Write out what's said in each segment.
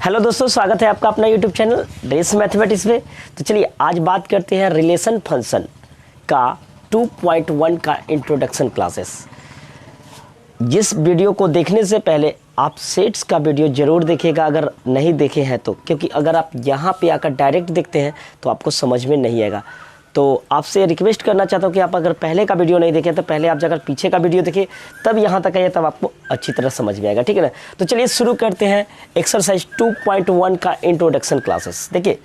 Hello दोस्तों, स्वागत है आपका अपना यूट्यूब चैनल रेस मैथमेटिक्स में। तो चलिए आज बात करते हैं रिलेशन फंक्शन का 2.1 का इंट्रोडक्शन क्लासेस। जिस वीडियो को देखने से पहले आप सेट्स का वीडियो ज़रूर देखिएगा अगर नहीं देखे हैं तो, क्योंकि अगर आप यहाँ पे आकर डायरेक्ट देखते हैं तो आपको समझ में नहीं आएगा। तो आपसे रिक्वेस्ट करना चाहता हूँ कि आप अगर पहले का वीडियो नहीं देखें तो पहले आप जाकर पीछे का वीडियो देखिए, तब यहाँ तक आइए, तब आपको अच्छी तरह समझ में आएगा। ठीक है ना। तो चलिए शुरू करते हैं एक्सरसाइज 2.1 का इंट्रोडक्शन क्लासेस। देखिए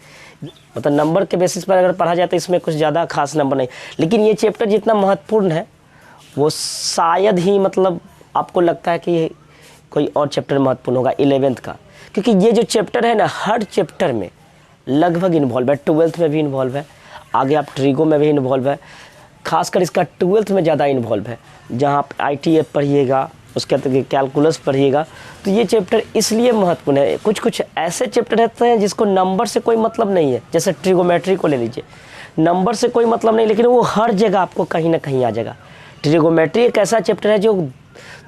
मतलब नंबर के बेसिस पर अगर पढ़ा जाए तो इसमें कुछ ज़्यादा खास नंबर नहीं, लेकिन ये चैप्टर जितना महत्वपूर्ण है वो शायद ही मतलब आपको लगता है कि कोई और चैप्टर महत्वपूर्ण होगा 11th का, क्योंकि ये जो चैप्टर है ना हर चैप्टर में लगभग इन्वॉल्व है। 12th में भी इन्वॉल्व है, आगे आप ट्रिगो में भी इन्वॉल्व है, खासकर इसका 12th में ज़्यादा इन्वॉल्व है, जहाँ आप ITA पढ़िएगा, उसके बाद कैलकुलस पढ़िएगा। तो ये चैप्टर इसलिए महत्वपूर्ण है। कुछ कुछ ऐसे चैप्टर रहते हैं जिसको नंबर से कोई मतलब नहीं है, जैसे ट्रिगोमेट्री को ले लीजिए, नंबर से कोई मतलब नहीं, लेकिन वो हर जगह आपको कहीं ना कहीं आ जाएगा। ट्रिगोमेट्री एक ऐसा चैप्टर है जो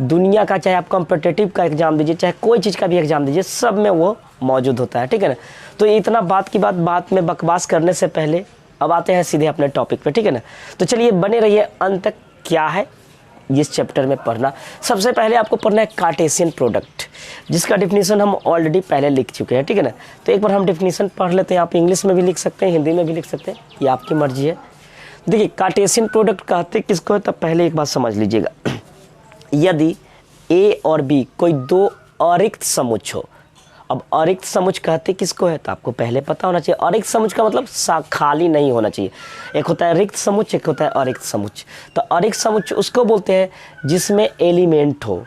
दुनिया का, चाहे आप कॉम्पिटिटिव का एग्जाम दीजिए, चाहे कोई चीज़ का भी एग्जाम दीजिए, सब में वो मौजूद होता है। ठीक है ना। तो इतना बात की बात में बकवास करने से पहले अब आते हैं सीधे अपने टॉपिक पे। ठीक है ना। तो चलिए बने रहिए अंत तक। क्या है इस चैप्टर में पढ़ना? सबसे पहले आपको पढ़ना है कार्टेशियन प्रोडक्ट, जिसका डिफिनीशन हम ऑलरेडी पहले लिख चुके हैं। ठीक है ना। तो एक बार हम डिफिनीशन पढ़ लेते हैं। आप इंग्लिश में भी लिख सकते हैं, हिंदी में भी लिख सकते हैं, ये आपकी मर्जी है। देखिए कार्टेशियन प्रोडक्ट कहते किसको है, तब पहले एक बात समझ लीजिएगा। यदि ए और बी कोई दो अरिक्त समुच्च हो, अब अरिक्त समुच्च कहते किसको है तो आपको पहले पता होना चाहिए। अरिक्त समुच्च का मतलब खाली नहीं होना चाहिए। एक होता है रिक्त समुच्च, एक होता है अरिक्त समुच्च। तो अरिक्त समुच्च उसको बोलते हैं जिसमें एलिमेंट हो,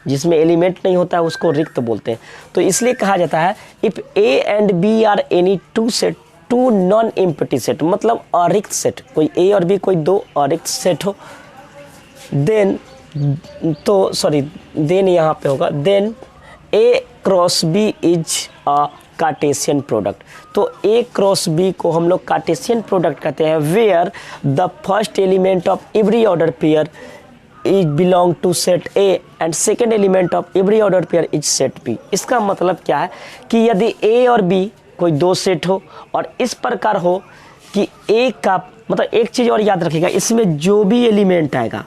जिसमें एलिमेंट नहीं होता है उसको रिक्त बोलते हैं। तो इसलिए कहा जाता है if A and B are any two set, two non empty set, मतलब अरिक्त सेट, कोई ए और बी कोई दो अरिक्त सेट हो, देन देन यहाँ पे होगा then A cross B is a Cartesian product. तो ए क्रॉस बी को हम लोग कार्टेशियन प्रोडक्ट कहते हैं, where the first element of every order pair is belong to set A and second element of every order pair is set B. इसका मतलब क्या है कि यदि ए और बी कोई दो सेट हो और इस प्रकार हो कि ए का मतलब एक चीज़ और याद रखिएगा, इसमें जो भी एलिमेंट आएगा,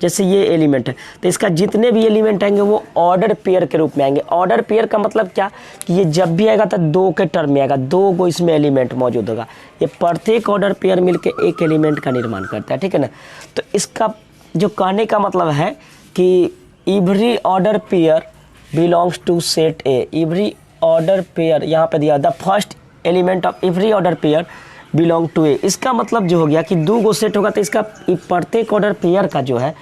जैसे ये एलिमेंट है तो इसका जितने भी एलिमेंट आएंगे वो ऑर्डर पेयर के रूप में आएंगे। ऑर्डर पेयर का मतलब क्या कि ये जब भी आएगा तो दो के टर्म में आएगा, दो को इसमें एलिमेंट मौजूद होगा। ये प्रत्येक ऑर्डर पेयर मिलके एक एलिमेंट का निर्माण करता है। ठीक है ना। तो इसका जो कहने का मतलब है कि every order pair belongs to set A, every order pair यहाँ पे दिया the first element of every order pair belong to A. इसका मतलब जो हो गया कि दो गो सेट होगा तो इसका प्रत्येक ऑर्डर पेयर का जो है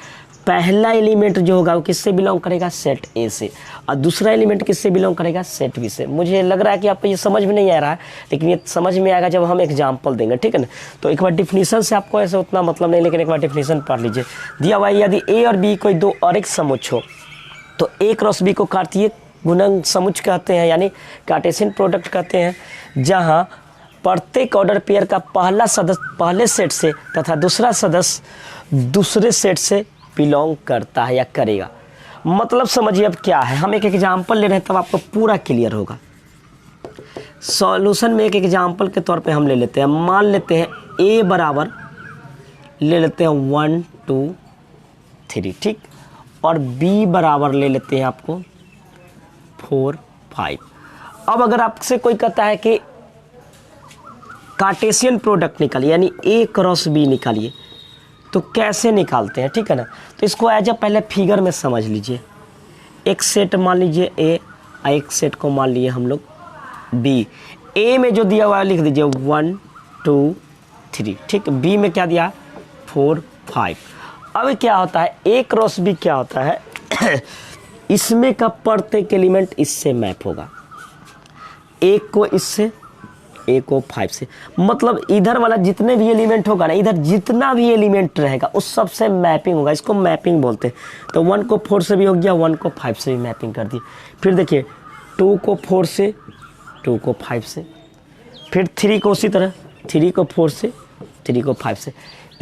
पहला एलिमेंट जो होगा वो किससे बिलोंग करेगा, सेट ए से, और दूसरा एलिमेंट किससे बिलोंग करेगा, सेट बी से। मुझे लग रहा है कि आपको ये समझ में नहीं आ रहा है, लेकिन ये समझ में आएगा जब हम एग्जाम्पल देंगे। ठीक है ना। तो एक बार डिफिनीशन से आपको ऐसे उतना मतलब नहीं, लेकिन एक बार डिफिनीशन पढ़ लीजिए। दिया हुआ है यदि ए और बी कोई दो अरिक्त समुच्च हो तो ए क्रॉस बी को कार्तीय गुणन समुच्च कहते हैं, यानी कार्टेशियन प्रोडक्ट कहते हैं, जहाँ प्रत्येक ऑर्डर पेयर का पहला सदस्य पहले सेट से तथा दूसरा सदस्य दूसरे सेट से बिलोंग करता है या करेगा। मतलब समझिए अब क्या है, हम एक एग्जाम्पल ले रहे हैं तब आपको पूरा क्लियर होगा। सॉल्यूशन में एक एग्जाम्पल के तौर पे हम ले लेते हैं, मान लेते हैं ए बराबर ले लेते हैं 1 2 3, ठीक, और बी बराबर ले लेते हैं आपको 4 5। अब अगर आपसे कोई कहता है कि कार्टेशियन प्रोडक्ट निकालिए, यानी ए क्रॉस बी निकालिए, तो कैसे निकालते हैं? ठीक है ना। तो इसको एज अ पहले फिगर में समझ लीजिए। एक सेट मान लीजिए ए, एक सेट को मान लिए हम लोग बी। ए में जो दिया हुआ है लिख दीजिए 1 2 3, ठीक। बी में क्या दिया 4 5। अब क्या होता है ए क्रॉस बी क्या होता है इसमें का प्रत्येक एलिमेंट इससे मैप होगा, एक को इससे, एक को 5 से, मतलब इधर वाला जितने भी एलिमेंट होगा ना, इधर जितना भी एलिमेंट रहेगा उस सब से मैपिंग होगा। इसको मैपिंग बोलते हैं। तो 1 को 4 से भी हो गया, 1 को 5 से भी मैपिंग कर दी। फिर देखिए 2 को 4 से, 2 को 5 से, फिर 3 को उसी तरह, 3 को 4 से, 3 को 5 से।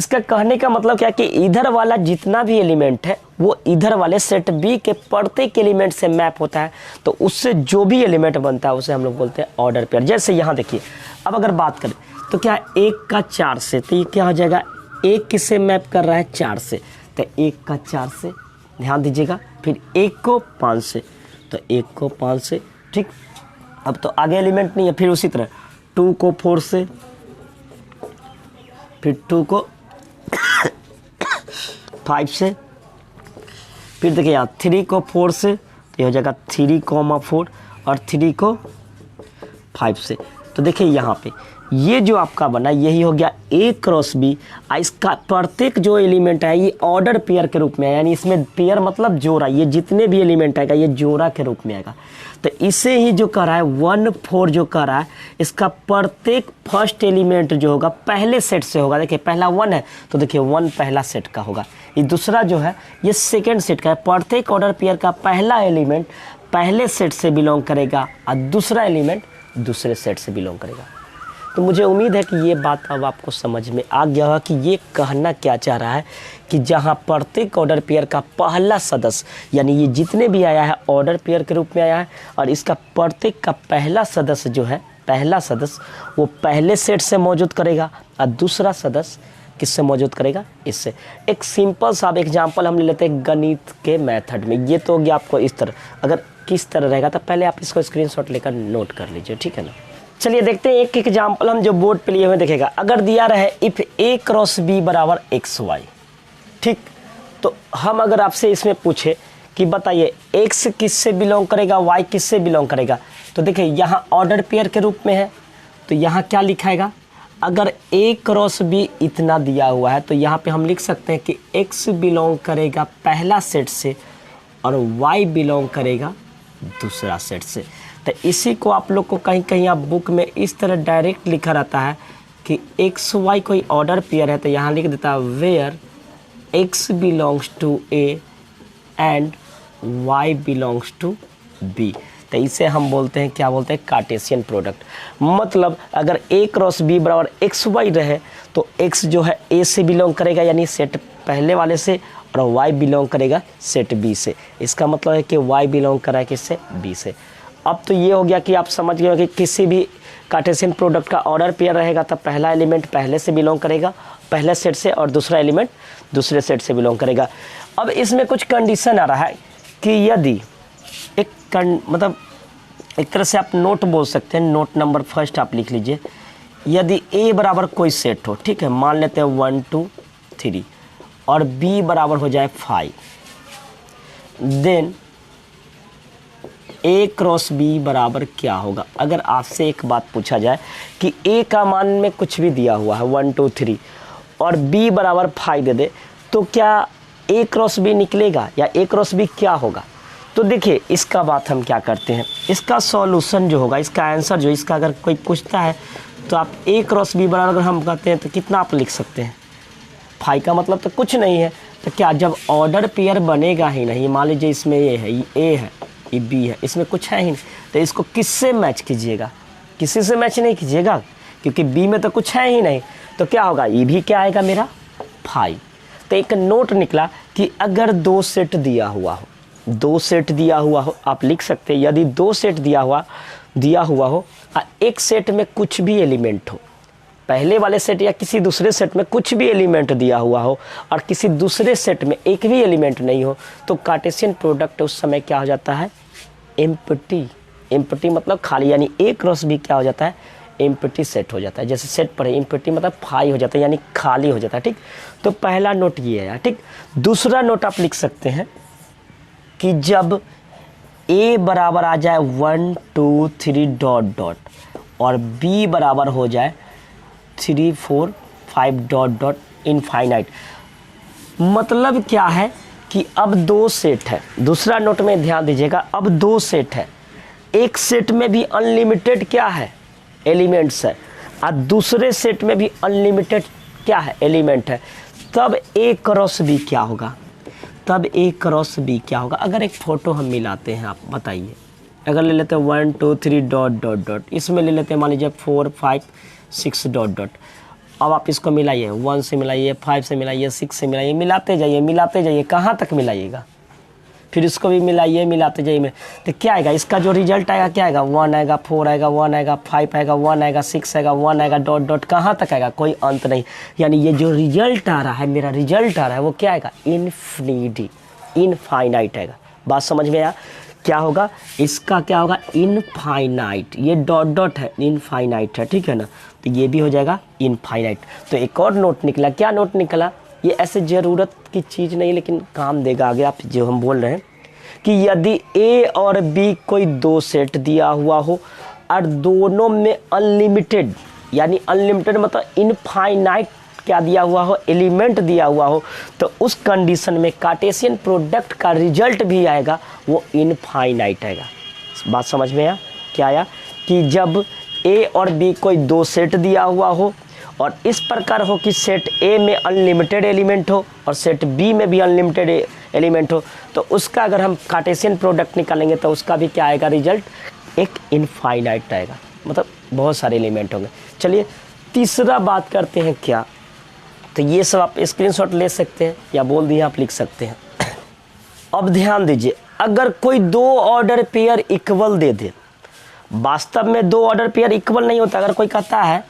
इसका कहने का मतलब क्या कि इधर वाला जितना भी एलिमेंट है वो इधर वाले सेट बी के प्रत्येक एलिमेंट से मैप होता है, तो उससे जो भी एलिमेंट बनता है उसे हम लोग बोलते हैं ऑर्डर पेयर। जैसे यहाँ देखिए, अब अगर बात करें तो क्या 1 का 4 से, तो ये क्या हो जाएगा, 1 किससे मैप कर रहा है 4 से, तो 1 का 4 से, ध्यान दीजिएगा। फिर 1 को 5 से, तो 1 को 5 से, ठीक। अब तो आगे एलिमेंट नहीं है। फिर उसी तरह 2 को 4 से, फिर 2 को 5 से, फिर देखिए यहाँ 3 को 4 से, तो ये हो जाएगा 3,4 और 3 को 5 से। तो देखिए यहाँ पे ये जो आपका बना यही हो गया A क्रॉस B। इसका प्रत्येक जो एलिमेंट है ये ऑर्डर पेयर के रूप में है, यानी इसमें पेयर मतलब जोड़ा, ये जितने भी एलिमेंट आएगा ये जोड़ा के रूप में आएगा। तो इसे ही जो कर रहा है 1 4 जो कर रहा है, इसका प्रत्येक फर्स्ट एलिमेंट जो होगा पहले सेट से होगा। देखिए पहला 1 है तो देखिए 1 पहला सेट का होगा, ये दूसरा जो है ये सेकेंड सेट का है। प्रत्येक ऑर्डर पेयर का पहला एलिमेंट पहले सेट से बिलोंग करेगा और दूसरा एलिमेंट दूसरे सेट से बिलोंग करेगा। तो मुझे उम्मीद है कि ये बात अब आपको समझ में आ गया होगा कि ये कहना क्या चाह रहा है कि जहाँ प्रत्येक ऑर्डर पेयर का पहला सदस्य, यानी ये जितने भी आया है ऑर्डर पेयर के रूप में आया है, और इसका प्रत्येक का पहला सदस्य जो है, पहला सदस्य वो पहले सेट से मौजूद करेगा और दूसरा सदस्य किससे मौजूद करेगा, इससे। एक सिंपल सा एग्जाम्पल हम ले लेते हैं गणित के मेथड में। ये तो हो गया आपको इस तरह, अगर किस तरह रहेगा तो पहले आप इसको स्क्रीनशॉट लेकर नोट कर लीजिए, ठीक है ना। चलिए देखते हैं एक एग्जाम्पल हम जो बोर्ड पे लिए हुए देखेगा। अगर दिया रहे इफ़ A क्रॉस B बराबर XY, ठीक। तो हम अगर आपसे इसमें पूछे कि बताइए X किससे बिलोंग करेगा, Y किससे बिलोंग करेगा, तो देखिए यहाँ ऑर्डर पेयर के रूप में है, तो यहाँ क्या लिखाएगा, अगर A क्रॉस B इतना दिया हुआ है तो यहाँ पे हम लिख सकते हैं कि X बिलोंग करेगा पहला सेट से और Y बिलोंग करेगा दूसरा सेट से। तो इसी को आप लोग को कहीं कहीं आप बुक में इस तरह डायरेक्ट लिखा रहता है कि एक्स वाई कोई ऑर्डर पेयर है, तो यहाँ लिख देता है where x belongs to A and y belongs to B. तो इसे हम बोलते हैं, क्या बोलते हैं, कार्टेशियन प्रोडक्ट। मतलब अगर ए क्रॉस बी बराबर एक्स वाई रहे तो एक्स जो है ए से बिलोंग करेगा यानी सेट पहले वाले से, और वाई बिलोंग करेगा सेट बी से। इसका मतलब है कि वाई बिलोंग करा है किससे, बी से। अब तो ये हो गया कि आप समझ गए कि किसी भी कार्टेशियन प्रोडक्ट का ऑर्डर पेयर रहेगा तो पहला एलिमेंट पहले से बिलोंग करेगा पहले सेट से, और दूसरा एलिमेंट दूसरे सेट से बिलोंग करेगा। अब इसमें कुछ कंडीशन आ रहा है कि यदि मतलब एक तरह से आप नोट बोल सकते हैं, नोट नंबर फर्स्ट आप लिख लीजिए। यदि A बराबर कोई सेट हो, ठीक है, मान लेते हैं 1 2 3 और B बराबर हो जाए 5, देन A क्रॉस B बराबर क्या होगा। अगर आपसे एक बात पूछा जाए कि A का मान में कुछ भी दिया हुआ है 1 2 3 और B बराबर 5 दे दे, तो क्या A क्रॉस B निकलेगा या A क्रॉस B क्या होगा। तो देखिए इसका बात हम क्या करते हैं, इसका सॉल्यूशन जो होगा, इसका आंसर जो, इसका अगर कोई पूछता है तो आप A क्रॉस B बराबर अगर हम कहते हैं तो कितना आप लिख सकते हैं, 5 का मतलब तो कुछ नहीं है। तो क्या जब ऑर्डर पेयर बनेगा ही नहीं, मान लीजिए इसमें ये है, ये A है, ये B है, इसमें कुछ है ही नहीं, तो इसको किससे मैच कीजिएगा, किसी से मैच नहीं कीजिएगा क्योंकि B में तो कुछ है ही नहीं। तो क्या होगा, ये भी क्या आएगा मेरा 5। तो एक नोट निकला कि अगर 2 सेट दिया हुआ हो, 2 सेट दिया हुआ हो, आप लिख सकते हैं यदि 2 सेट दिया हुआ हो और एक सेट में कुछ भी एलिमेंट हो, पहले वाले सेट या किसी दूसरे सेट में कुछ भी एलिमेंट दिया हुआ हो और किसी दूसरे सेट में एक भी एलिमेंट नहीं हो, तो कार्टेशियन प्रोडक्ट उस समय क्या हो जाता है, एम्प्टी। एम्प्टी मतलब खाली, यानी A क्रॉस B क्या हो जाता है, एम्प्टी सेट हो जाता है। जैसे सेट पर एम्प्टी मतलब 5 हो जाता है, यानी खाली हो जाता है, ठीक। तो पहला नोट ये है, ठीक। दूसरा नोट आप लिख सकते हैं कि जब A बराबर आ जाए 1 2 3 डॉट डॉट और B बराबर हो जाए 3 4 5 डॉट डॉट इनफाइनाइट, मतलब क्या है कि अब 2 सेट है। दूसरा नोट में ध्यान दीजिएगा, अब 2 सेट है, एक सेट में भी अनलिमिटेड क्या है, एलिमेंट्स है, और दूसरे सेट में भी अनलिमिटेड क्या है, एलिमेंट है। तब A क्रॉस B क्या होगा, तब A क्रॉस B क्या होगा। अगर एक फ़ोटो हम मिलाते हैं, आप बताइए, अगर ले लेते हैं 1 2 3 डॉट डॉट डॉट, इसमें ले लेते हैं मान लीजिए 4 5 6 डॉट डॉट, अब आप इसको मिलाइए, 1 से मिलाइए, 5 से मिलाइए, 6 से मिलाइए, मिलाते जाइए, कहाँ तक मिलाइएगा, फिर इसको भी मिलाइए, मिलाते जाइए। तो क्या आएगा, इसका जो रिजल्ट आएगा क्या आएगा, 1 आएगा, 4 आएगा, 1 आएगा, 5 आएगा, 1 आएगा, 6 आएगा, 1 आएगा, डॉट डॉट कहाँ तक आएगा, कोई अंत नहीं। यानी ये जो रिजल्ट आ रहा है, मेरा रिजल्ट आ रहा है, वो क्या आएगा, इनफाइनाइट आएगा। बात समझ में आया, क्या होगा इसका, क्या होगा, इनफाइनाइट। ये डॉट डॉट है, इनफाइनाइट है, ठीक है ना, तो ये भी हो जाएगा इनफाइनाइट। तो एक और नोट निकला, क्या नोट निकला, ये ऐसे ज़रूरत की चीज़ नहीं लेकिन काम देगा आगे। आप जो हम बोल रहे हैं कि यदि ए और बी कोई 2 सेट दिया हुआ हो और दोनों में अनलिमिटेड, यानी अनलिमिटेड मतलब इनफाइनाइट क्या दिया हुआ हो, एलिमेंट दिया हुआ हो, तो उस कंडीशन में कार्टेशियन प्रोडक्ट का रिजल्ट भी आएगा, वो इनफाइनाइट आएगा। बात समझ में आया, क्या आया कि जब ए और बी कोई 2 सेट दिया हुआ हो और इस प्रकार हो कि सेट ए में अनलिमिटेड एलिमेंट हो और सेट बी में भी अनलिमिटेड एलिमेंट हो, तो उसका अगर हम कार्टेशियन प्रोडक्ट निकालेंगे तो उसका भी क्या आएगा, रिजल्ट एक इनफाइनाइट आएगा, मतलब बहुत सारे एलिमेंट होंगे। चलिए तीसरा बात करते हैं क्या, तो ये सब आप स्क्रीनशॉट ले सकते हैं या बोल दिए आप लिख सकते हैं। अब ध्यान दीजिए, अगर कोई 2 ऑर्डर पेयर इक्वल दे दे, वास्तव में 2 ऑर्डर पेयर इक्वल नहीं होता। अगर कोई कहता है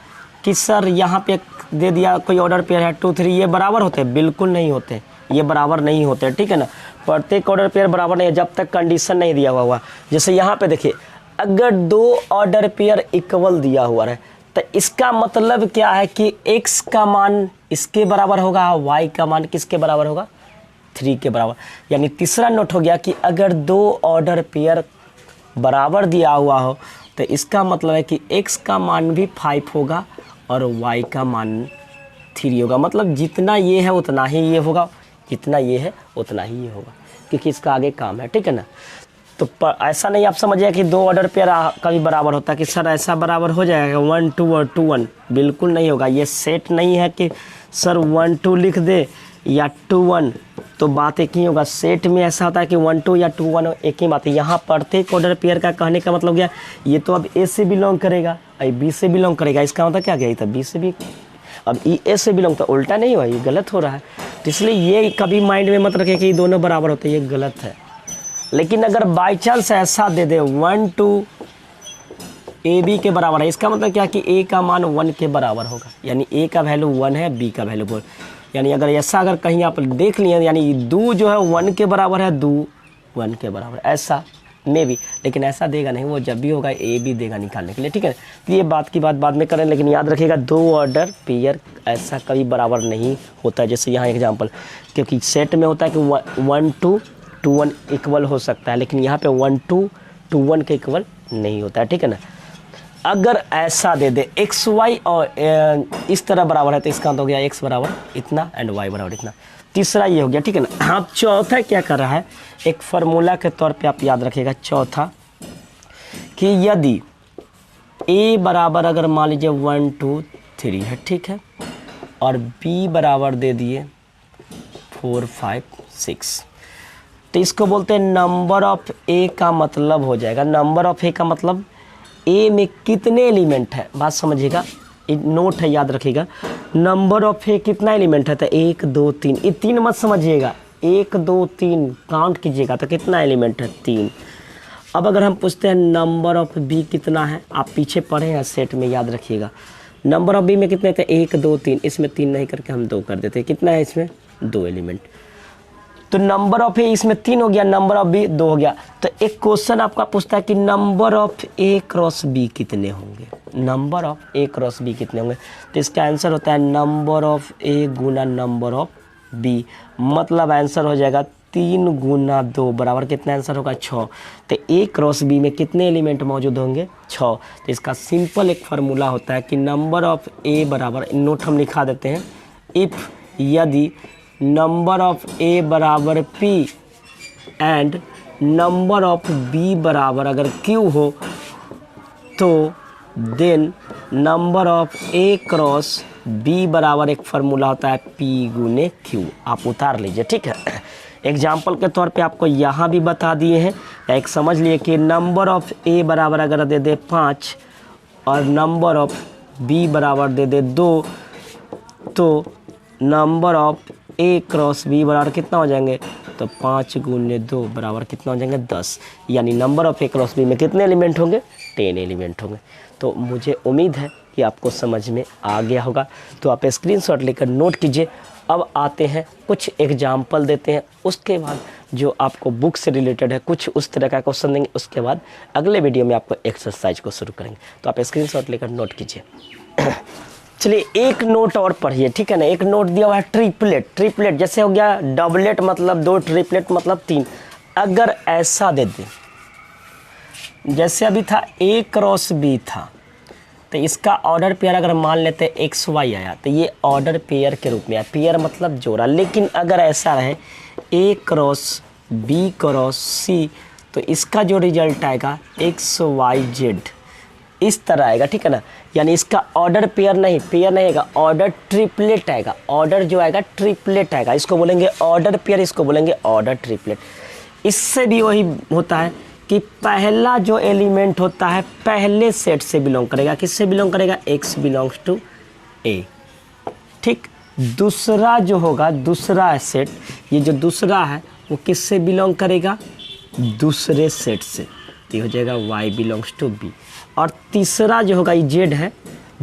कि सर यहाँ पे दे दिया कोई ऑर्डर पेयर है 2 3, ये बराबर होते हैं, बिल्कुल नहीं होते, ये बराबर नहीं होते, ठीक है ना। प्रत्येक ऑर्डर पेयर बराबर नहीं है जब तक कंडीशन नहीं दिया हुआ। जैसे यहाँ पे देखिए, अगर 2 ऑर्डर पेयर इक्वल दिया हुआ है तो इसका मतलब क्या है कि x का मान इसके बराबर होगा, y का मान किसके बराबर होगा, 3 के बराबर। यानी तीसरा नोट हो गया कि अगर 2 ऑर्डर पेयर बराबर दिया हुआ हो तो इसका मतलब है कि x का मान भी 5 होगा और y का मान 3 होगा। मतलब जितना ये है उतना ही ये होगा, जितना ये है उतना ही ये होगा, क्योंकि इसका आगे काम है, ठीक है ना। तो ऐसा नहीं आप समझिए कि 2 ऑर्डर पेयर कभी बराबर होता है कि सर ऐसा बराबर हो जाएगा 1 2 और 2 1, बिल्कुल नहीं होगा। ये सेट नहीं है कि सर 1 2 लिख दे या 2 1, तो बात एक ही होगा। सेट में ऐसा होता है कि 1 2 या 2 1 एक ही बात है। यहाँ प्रत्येक ऑर्डर पेयर का कहने का मतलब क्या, ये तो अब ए से बिलोंग करेगा, बी से बिलोंग करेगा, इसका मतलब क्या गया, तब बी से भी, अब ई ए से बिलोंग, तो उल्टा नहीं हुआ, ये गलत हो रहा है। तो इसलिए ये कभी माइंड में मत रखें कि ये दोनों बराबर होते हैं, ये गलत है। लेकिन अगर बाई चांस ऐसा दे दे 1 2 ए बी के बराबर है, इसका मतलब क्या कि ए का मान 1 के बराबर होगा, यानी ए का वैल्यू 1 है, बी का वैल्यू 4। यानी अगर ऐसा अगर कहीं आप देख लिए, यानी दो जो है 1 के बराबर है, 2 1 के बराबर, ऐसा में भी, लेकिन ऐसा देगा नहीं, वो जब भी होगा ए भी देगा निकालने के लिए, ठीक है। तो ये बात की बात बाद में करें, लेकिन याद रखिएगा 2 ऑर्डर पेयर ऐसा कभी बराबर नहीं होता। जैसे यहाँ एग्जांपल, क्योंकि सेट में होता है कि 1 2 2 1 इक्वल हो सकता है, लेकिन यहाँ पे 1 2 2 1 के इक्वल नहीं होता है, ठीक है ना। अगर ऐसा दे दे एक्स वाई और इस तरह बराबर है, तो इसका हो गया एक्स बराबर इतना एंड वाई बराबर इतना। तीसरा ये हो गया, ठीक है ना। हाँ, चौथा क्या कर रहा है, एक फार्मूला के तौर पे आप याद रखिएगा चौथा, कि यदि ए बराबर अगर मान लीजिए 1 2 3 है, ठीक है, और बी बराबर दे दिए 4 5 6, तो इसको बोलते हैं नंबर ऑफ ए का मतलब हो जाएगा, नंबर ऑफ ए का मतलब ए में कितने एलिमेंट है। बात समझिएगा, नोट है, याद रखिएगा, नंबर ऑफ ए कितना एलिमेंट है, तो 1 2 3, ये 3 मत समझिएगा, 1 2 3 काउंट कीजिएगा तो कितना एलिमेंट है, 3। अब अगर हम पूछते हैं नंबर ऑफ बी कितना है, आप पीछे पढ़े हैं सेट में, याद रखिएगा नंबर ऑफ बी में कितने थे, 1 2 3, इसमें 3 नहीं करके हम 2 कर देते हैं, कितना है इसमें 2 एलिमेंट। तो नंबर ऑफ ए इसमें 3 हो गया, नंबर ऑफ बी 2 हो गया। तो एक क्वेश्चन आपका पूछता है कि number of A cross B कितने होंगे, number of A cross B कितने होंगे। तो इसका आंसर होता है नंबर ऑफ ए गुना नंबर ऑफ बी, मतलब आंसर हो जाएगा 3 गुना 2 बराबर कितना आंसर होगा, 6। तो ए क्रॉस बी में कितने एलिमेंट मौजूद होंगे, 6। तो इसका सिंपल एक फार्मूला होता है कि नंबर ऑफ ए बराबर, नोट हम लिखा देते हैं, इफ़ यदि नंबर ऑफ ए बराबर P and number of B बराबर अगर क्यू हो, तो then number of A cross B बराबर एक फार्मूला होता है पी गुने क्यू, आप उतार लीजिए, ठीक है। एग्जाम्पल के तौर पे आपको यहाँ भी बता दिए हैं, एक समझ लिए कि नंबर ऑफ ए बराबर अगर दे दे 5 और नंबर ऑफ बी बराबर दे दे 2, तो number of A cross B बराबर कितना हो जाएंगे, तो 5 गुने 2 बराबर कितना हो जाएंगे 10, यानी number of A cross B में कितने एलिमेंट होंगे, 10 एलिमेंट होंगे। तो मुझे उम्मीद है कि आपको समझ में आ गया होगा। तो आप स्क्रीनशॉट लेकर नोट कीजिए। अब आते हैं कुछ एग्जाम्पल देते हैं, उसके बाद जो आपको बुक से रिलेटेड है कुछ उस तरह का क्वेश्चन देंगे, उसके बाद अगले वीडियो में आपको एक्सरसाइज को शुरू करेंगे। तो आप स्क्रीनशॉट लेकर नोट कीजिए। चलिए एक नोट और पढ़िए, ठीक है ना। एक नोट दिया हुआ है ट्रिपलेट, ट्रिपलेट जैसे हो गया डबलेट मतलब 2, ट्रिपलेट मतलब 3। अगर ऐसा दे दें जैसे अभी था ए क्रॉस बी था, तो इसका ऑर्डर पेयर अगर मान लेते हैं एक्स वाई आया, तो ये ऑर्डर पेयर के रूप में आया, पेयर मतलब जोड़ा। लेकिन अगर ऐसा रहे ए क्रॉस बी क्रॉस सी, तो इसका जो रिजल्ट आएगा एक्स वाई जेड इस तरह आएगा, ठीक है ना। यानी इसका ऑर्डर पेयर नहीं आएगा, ऑर्डर ट्रिपलेट आएगा। ऑर्डर जो आएगा ट्रिपलेट आएगा, इसको बोलेंगे ऑर्डर पेयर, इसको बोलेंगे ऑर्डर ट्रिपलेट। इससे भी वही होता है कि पहला जो एलिमेंट होता है पहले सेट से बिलोंग करेगा, किससे बिलोंग करेगा, x बिलोंग्स टू a, ठीक। दूसरा जो होगा, दूसरा सेट, ये जो दूसरा है वो किससे बिलोंग करेगा, दूसरे सेट से, तो ये हो जाएगा y बिलोंग्स टू b। और तीसरा जो होगा ये z है,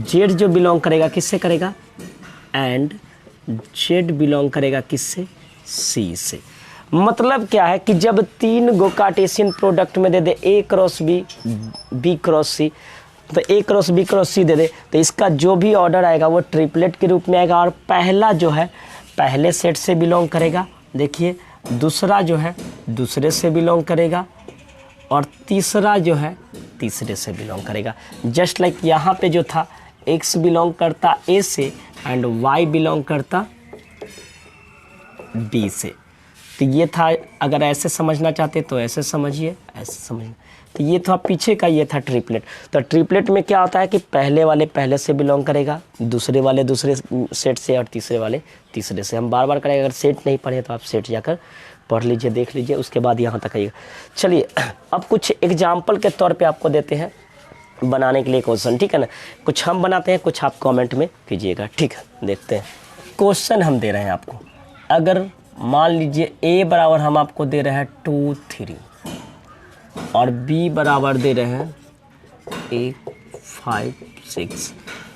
z जो बिलोंग करेगा किससे करेगा, एंड z बिलोंग करेगा किससे, c से। मतलब क्या है कि जब 3 गो कार्टेशियन प्रोडक्ट में दे दे ए क्रॉस बी, बी क्रॉस सी, तो ए क्रॉस बी क्रॉस सी दे दे, तो इसका जो भी ऑर्डर आएगा वो ट्रिपलेट के रूप में आएगा। और पहला जो है पहले सेट से बिलोंग करेगा, देखिए। दूसरा जो है दूसरे से बिलोंग करेगा, और तीसरा जो है तीसरे से बिलोंग करेगा। जस्ट लाइक यहाँ पे जो था एक्स बिलोंग करता ए से एंड वाई बिलोंग करता बी से। तो ये था, अगर ऐसे समझना चाहते तो ऐसे समझिए, ऐसे समझिए। तो ये था पीछे का, ये था ट्रिपलेट। तो ट्रिपलेट में क्या होता है कि पहले वाले पहले से बिलोंग करेगा, दूसरे वाले दूसरे सेट से, और तीसरे वाले तीसरे से। हम बार बार करेंगे, अगर सेट नहीं पढ़े तो आप सेट जाकर पढ़ लीजिए, देख लीजिए, उसके बाद यहाँ तक आइएगा। चलिए अब कुछ एग्जाम्पल के तौर पे आपको देते हैं बनाने के लिए क्वेश्चन, ठीक है ना। कुछ हम बनाते हैं, कुछ आप कमेंट में कीजिएगा, ठीक है। देखते हैं क्वेश्चन हम दे रहे हैं आपको। अगर मान लीजिए a बराबर हम आपको दे रहे हैं 2, 3 और b बराबर दे रहे हैं 8, 5, 6,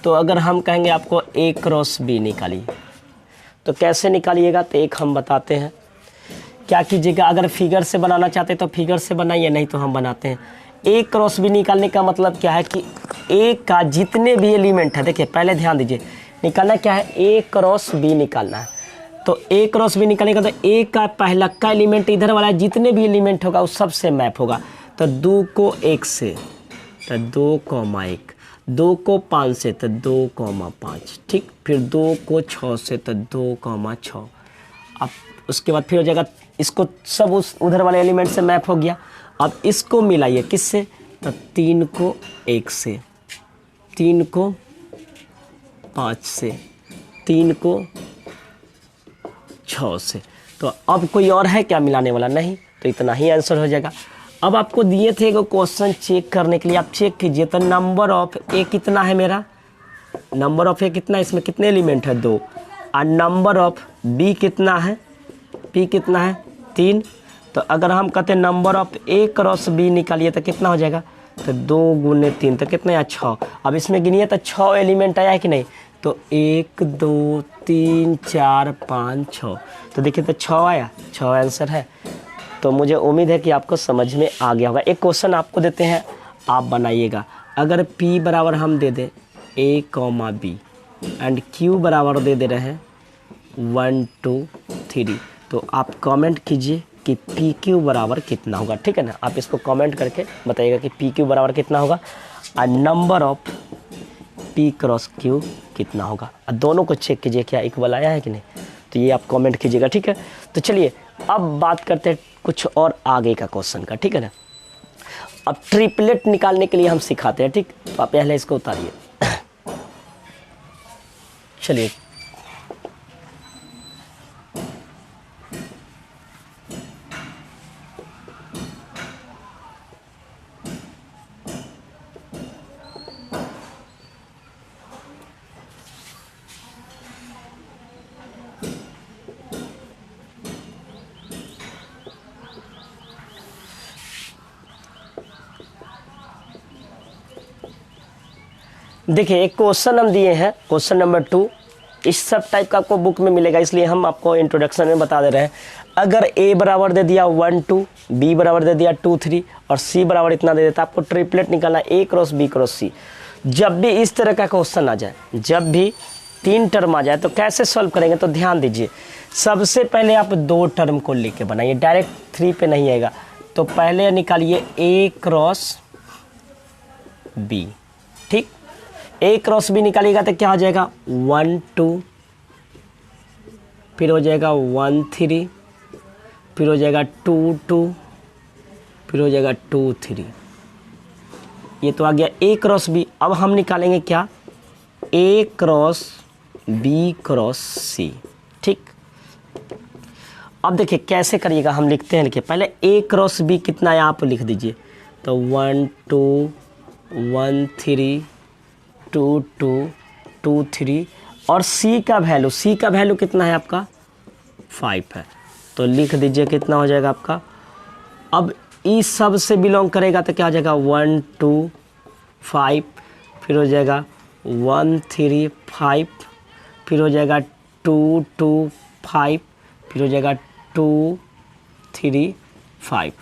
तो अगर हम कहेंगे आपको a क्रॉस b निकालिए, तो कैसे निकालिएगा, तो एक हम बताते हैं। क्या कीजिएगा, अगर फिगर से बनाना चाहते तो फिगर से बनाइए, नहीं तो हम बनाते हैं। a क्रॉस b निकालने का मतलब क्या है कि a का जितने भी एलिमेंट है, देखिए पहले ध्यान दीजिए, निकालना क्या है, a क्रॉस b निकालना है। तो a क्रॉस b निकालने का तो a का पहला का एलिमेंट इधर वाला जितने भी एलिमेंट होगा उस सब से मैप होगा। तो 2 को 1 से तो 2,1, 2 को 5 से तो 2,5, ठीक। फिर 2 को 6 से तो 2,6। अब उसके बाद फिर हो जाएगा, इसको सब उस उधर वाले एलिमेंट से मैप हो गया। अब इसको मिलाइए किससे, तो 3 को 1 से, 3 को 5 से, 3 को 6 से। तो अब कोई और है क्या मिलाने वाला, नहीं, तो इतना ही आंसर हो जाएगा। अब आपको दिए थे एगो क्वेश्चन चेक करने के लिए, आप चेक कीजिए। तो नंबर ऑफ ए कितना है मेरा, नंबर ऑफ ए कितना है, इसमें कितने एलिमेंट है 2, और नंबर ऑफ बी कितना है, पी कितना है 3। तो अगर हम कहते हैं number of A cross B निकालिए तो कितना हो जाएगा, तो 2 गुने 3 तो कितना है 6। अब इसमें गिनिए तो 6 एलिमेंट आया है कि नहीं, तो 1, 2, 3, 4, 5, 6, तो देखिए तो 6 आया, 6 आंसर है। तो मुझे उम्मीद है कि आपको समझ में आ गया होगा। एक क्वेश्चन आपको देते हैं, आप बनाइएगा। अगर P बराबर हम दे दें A, B एंड Q बराबर दे दे रहे हैं 1, 2, 3, तो आप कमेंट कीजिए कि PQ बराबर कितना होगा, ठीक है ना। आप इसको कमेंट करके बताइएगा कि PQ बराबर कितना होगा और number of P cross Q कितना होगा। और दोनों को चेक कीजिए क्या इक्वल आया है कि नहीं, तो ये आप कमेंट कीजिएगा, ठीक है। तो चलिए अब बात करते हैं कुछ और आगे का क्वेश्चन का, ठीक है ना। अब ट्रिपलेट निकालने के लिए हम सिखाते हैं, ठीक। तो आप पहले इसको उतारिए। चलिए देखिए एक क्वेश्चन हम दिए हैं, क्वेश्चन नंबर 2, इस सब टाइप का आपको बुक में मिलेगा, इसलिए हम आपको इंट्रोडक्शन में बता दे रहे हैं। अगर ए बराबर दे दिया 1 2, बी बराबर दे दिया 2 3 और सी बराबर इतना दे देता, आपको ट्रिपलेट निकालना ए क्रॉस बी क्रॉस सी। जब भी इस तरह का क्वेश्चन आ जाए, जब भी 3 टर्म आ जाए तो कैसे सॉल्व करेंगे, तो ध्यान दीजिए। सबसे पहले आप 2 टर्म को लेके बनाइए, डायरेक्ट 3 पे नहीं आएगा। तो पहले निकालिए ए क्रॉस बी, ठीक। ए क्रॉस बी निकालिएगा तो क्या हो जाएगा 1 2, फिर हो जाएगा 1 3, फिर हो जाएगा 2 2, फिर हो जाएगा 2 3। ये तो आ गया ए क्रॉस बी। अब हम निकालेंगे क्या, ए क्रॉस बी क्रॉस सी, ठीक। अब देखिए कैसे करिएगा, हम लिखते हैं, लिखिए पहले ए क्रॉस बी कितना है आप लिख दीजिए। तो 1 2 1 3 2 2 2 3 और सी का वैल्यू कितना है आपका 5 है, तो लिख दीजिए कितना हो जाएगा आपका। अब इस सब से बिलोंग करेगा तो क्या हो जाएगा 1 2 5, फिर हो जाएगा 1 3 5, फिर हो जाएगा 2 2 5, फिर हो जाएगा 2 3 5।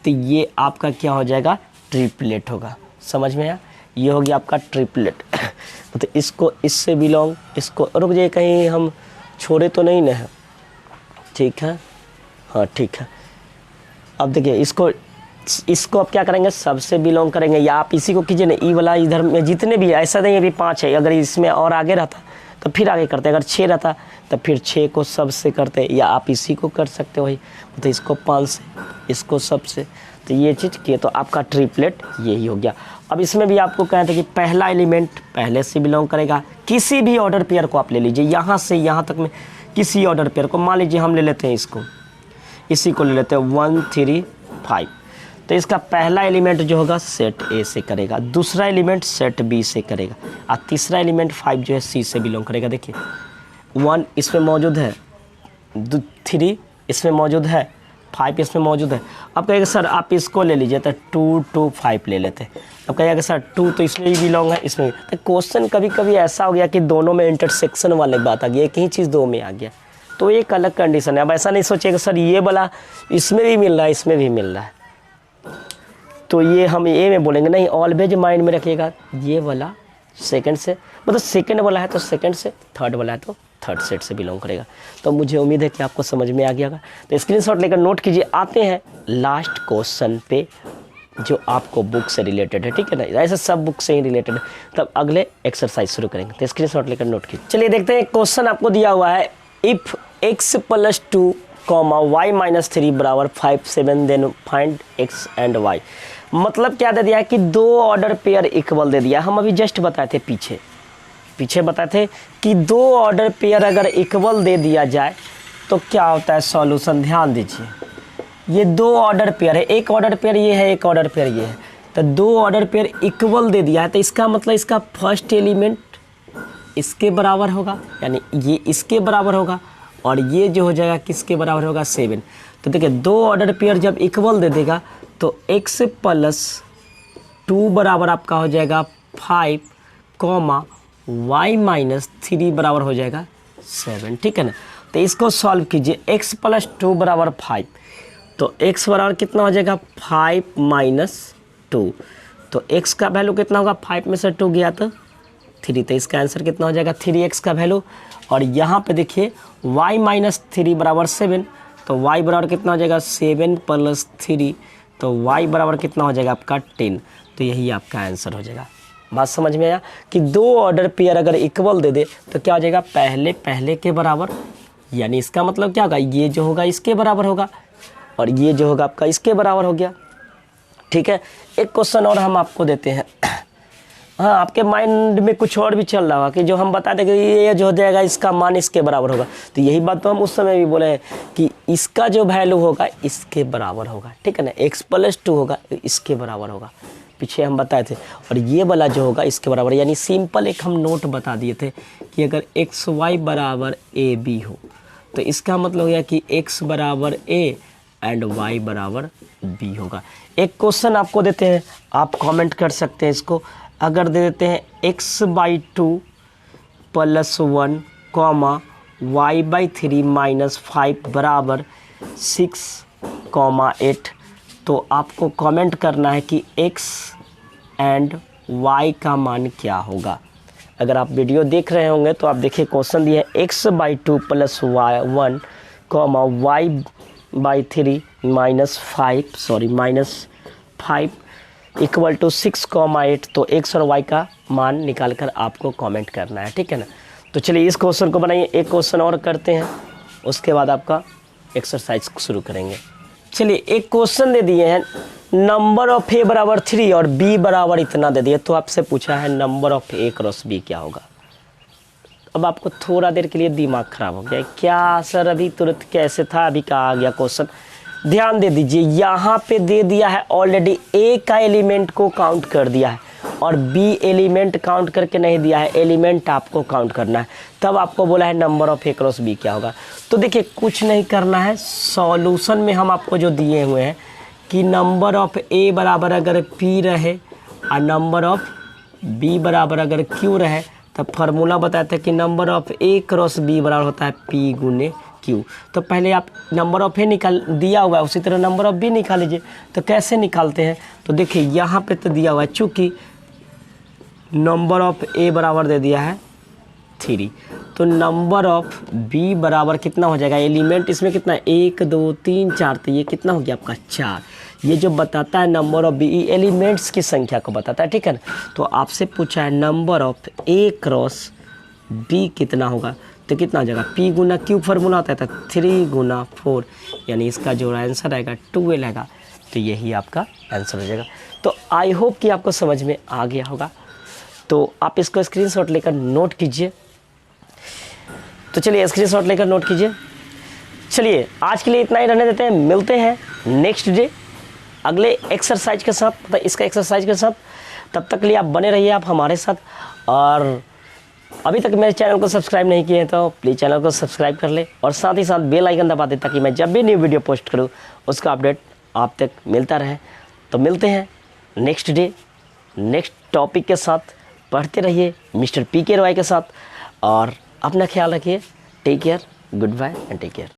तो ये आपका क्या हो जाएगा ट्रिपलेट होगा, समझ में आया। ये हो गया आपका ट्रिपलेट। तो इसको इससे बिलोंग, इसको रुक जाइए कहीं हम छोड़े तो नहीं ना है, ठीक है, हाँ ठीक है। अब देखिए इसको अब क्या करेंगे, सबसे बिलोंग करेंगे, या आप इसी को कीजिए ना, ई वाला इधर में जितने भी है, ऐसा नहीं अभी 5 है, अगर इसमें और आगे रहता तो फिर आगे करते, अगर 6 रहता तो फिर 6 को सब से करते, या आप इसी को कर सकते हो वही, तो इसको 5 से, इसको सब से, तो ये चीज़ किए तो आपका ट्रिपलेट यही हो गया। अब इसमें भी आपको कहे थे कि पहला एलिमेंट पहले से बिलोंग करेगा, किसी भी ऑर्डर पेयर को आप ले लीजिए, यहाँ से यहाँ तक में किसी ऑर्डर पेयर को, मान लीजिए हम ले लेते हैं इसको, इसी को ले लेते हैं 1 3 5, तो इसका पहला एलिमेंट जो होगा सेट ए से करेगा, दूसरा एलिमेंट सेट बी से करेगा, और तीसरा एलिमेंट 5 जो है सी से बिलोंग करेगा। देखिए 1 इसमें मौजूद है, 3 इसमें मौजूद है, 5 इसमें मौजूद है। अब कहेगा सर आप इसको ले लीजिए, तो 2 2 5 ले लेते हैं। अब कहेगा सर 2 तो इसमें भी बिलोंग है, इसमें भी। तो क्वेश्चन कभी कभी ऐसा हो गया कि दोनों में इंटरसेक्शन वाली बात आ गई, एक ही चीज़ दो में आ गया, तो एक अलग कंडीशन है। अब ऐसा नहीं सोचिएगा सर ये वाला इसमें भी मिल रहा है, इसमें भी मिल रहा है, तो ये हम ए में बोलेंगे नहीं, ऑलवेज माइंड में रखिएगा ये वाला सेकंड से, मतलब सेकंड वाला है तो सेकंड से, थर्ड वाला है तो थर्ड सेट से बिलोंग करेगा। तो मुझे उम्मीद है कि आपको समझ में आ गया होगा। तो स्क्रीनशॉट लेकर नोट कीजिए। आते हैं लास्ट क्वेश्चन पे जो आपको बुक से रिलेटेड है, ठीक है ना, ऐसे सब बुक से ही रिलेटेड है। तब अगले एक्सरसाइज शुरू करेंगे, तो स्क्रीनशॉट लेकर नोट कीजिए। चलिए देखते हैं, क्वेश्चन आपको दिया हुआ है, इफ़ x + 2, y - 3 बराबर 5 7 then find x and y। मतलब क्या दे दिया है कि 2 ऑर्डर पेयर इक्वल दे दिया। हम अभी जस्ट बताए थे, पीछे बताए थे कि 2 ऑर्डर पेयर अगर इक्वल दे दिया जाए तो क्या होता है सॉल्यूशन। ध्यान दीजिए, ये 2 ऑर्डर पेयर है, एक ऑर्डर पेयर ये है, एक ऑर्डर पेयर ये है, तो 2 ऑर्डर पेयर इक्वल दे दिया है, तो इसका मतलब इसका फर्स्ट एलिमेंट इसके बराबर होगा, यानी ये इसके बराबर होगा, और ये जो हो जाएगा किसके बराबर होगा 7। तो देखिए 2 ऑर्डर पेयर जब इक्वल दे देगा तो x + 2 बराबर आपका हो जाएगा 5, y - 3 बराबर हो जाएगा 7, ठीक है ना। तो इसको सॉल्व कीजिए, x + 2 बराबर 5, तो x बराबर कितना हो जाएगा 5 - 2, तो x का वैल्यू कितना होगा, 5 में से 2 गया तो 3, तो इसका आंसर कितना हो जाएगा 3x का वैल्यू। और यहाँ पे देखिए y - 3 बराबर 7, तो y बराबर कितना हो जाएगा 7 + 3, तो y बराबर कितना हो जाएगा आपका 10, तो यही आपका आंसर हो जाएगा। बात समझ में आया कि 2 ऑर्डर पेयर अगर इक्वल दे दे तो क्या हो जाएगा पहले के बराबर, यानी इसका मतलब क्या होगा, ये जो होगा इसके बराबर होगा और ये जो होगा आपका इसके बराबर हो गया, ठीक है। एक क्वेश्चन और हम आपको देते हैं। हाँ, आपके माइंड में कुछ और भी चल रहा होगा कि जो हम बता दें कि ये जो हो जाएगा इसका मान इसके बराबर होगा, तो यही बात तो हम उस समय भी बोले हैं कि इसका जो वैल्यू होगा इसके बराबर होगा, ठीक है ना, x + 2 होगा इसके बराबर होगा, पीछे हम बताए थे। और ये वाला जो होगा इसके बराबर, यानी सिंपल एक हम नोट बता दिए थे कि अगर xy बराबर AB हो तो इसका मतलब हो गया कि x बराबर A एंड y बराबर B होगा। एक क्वेश्चन आपको देते हैं, आप कमेंट कर सकते हैं इसको, अगर दे देते हैं x/2 + 1 कॉमा y/3 - 5 बराबर 6,8, तो आपको कमेंट करना है कि x एंड y का मान क्या होगा। अगर आप वीडियो देख रहे होंगे तो आप देखिए क्वेश्चन दिया है x/2 + 1 comma y/3 -5 equal to 6,8, तो x और y का मान निकाल कर आपको कमेंट करना है, ठीक है ना। तो चलिए इस क्वेश्चन को बनाइए, एक क्वेश्चन और करते हैं, उसके बाद आपका एक्सरसाइज शुरू करेंगे। चलिए एक क्वेश्चन दे दिए हैं, नंबर ऑफ ए बराबर 3 और बी बराबर इतना दे दिया, तो आपसे पूछा है number of A cross B क्या होगा। अब आपको थोड़ा देर के लिए दिमाग खराब हो गया, क्या सर अभी तुरंत कैसे था, अभी कहाँ आ गया क्वेश्चन। ध्यान दे दीजिए, यहाँ पे दे दिया है ऑलरेडी ए का एलिमेंट को काउंट कर दिया है और बी एलिमेंट काउंट करके नहीं दिया है, एलिमेंट आपको काउंट करना है। तब आपको बोला है number of A cross B क्या होगा। तो देखिए कुछ नहीं करना है, सॉल्यूशन में हम आपको जो दिए हुए हैं कि नंबर ऑफ ए बराबर अगर पी रहे और नंबर ऑफ बी बराबर अगर क्यू रहे, तब फार्मूला बताते हैं कि number of A cross B बराबर होता है पी गुने क्यू। तो पहले आप नंबर ऑफ ए निकाल दिया हुआ है, उसी तरह नंबर ऑफ बी निकाल लीजिए। तो कैसे निकालते हैं, तो देखिए यहाँ पे तो दिया हुआ है, चूँकि नंबर ऑफ ए बराबर दे दिया है 3, तो नंबर ऑफ बी बराबर कितना हो जाएगा, एलिमेंट इसमें कितना है 1 2 3 4, तो ये कितना हो गया आपका 4। ये जो बताता है नंबर ऑफ बी, एलिमेंट्स की संख्या को बताता है, ठीक है ना। तो आपसे पूछा है number of A cross B कितना होगा, तो कितना हो जाएगा, पी गुना क्यू फार्मूला होता है, तो 3 गुना 4, यानी इसका जो आंसर आएगा 12 आएगा। तो यही आपका आंसर हो जाएगा। तो आई होप कि आपको समझ में आ गया होगा। तो आप इसको स्क्रीनशॉट लेकर नोट कीजिए। तो चलिए स्क्रीनशॉट लेकर नोट कीजिए। चलिए आज के लिए इतना ही रहने देते हैं, मिलते हैं नेक्स्ट डे अगले एक्सरसाइज के साथ, मतलब इसका एक्सरसाइज के साथ। तब तक के लिए आप बने रहिए आप हमारे साथ, और अभी तक मेरे चैनल को सब्सक्राइब नहीं किए हैं तो प्लीज़ चैनल को सब्सक्राइब कर ले, और साथ ही साथ बेल आइकन दबा दे ताकि मैं जब भी न्यू वीडियो पोस्ट करूँ उसका अपडेट आप तक मिलता रहे। तो मिलते हैं नेक्स्ट डे नेक्स्ट टॉपिक के साथ। पढ़ते रहिए मिस्टर PK रॉय के साथ, और अपना ख्याल रखिए। Take care, good bye and take care.